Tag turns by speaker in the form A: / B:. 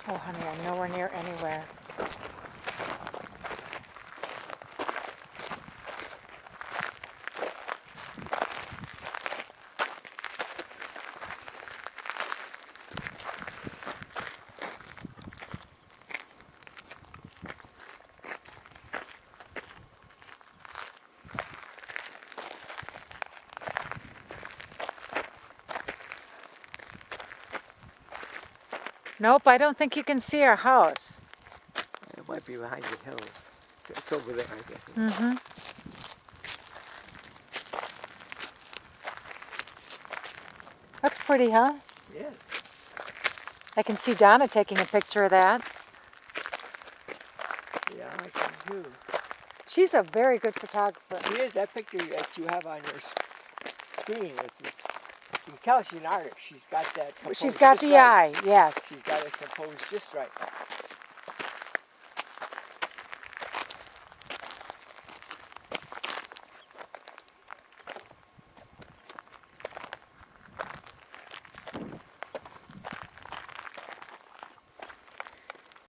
A: Oh, honey, I'm nowhere near anywhere. Nope, I don't think you can see our house.
B: It might be behind the hills. It's over there, I guess.
A: Mm-hmm. That's pretty, huh?
B: Yes.
A: I can see Donna taking a picture of that.
B: Yeah, I can too.
A: She's a very good photographer.
B: She is. That picture that you have on your screen you can tell she's an artist. She's got that composed
A: She's got
B: just
A: the
B: right.
A: eye, yes.
B: She's got it composed just right.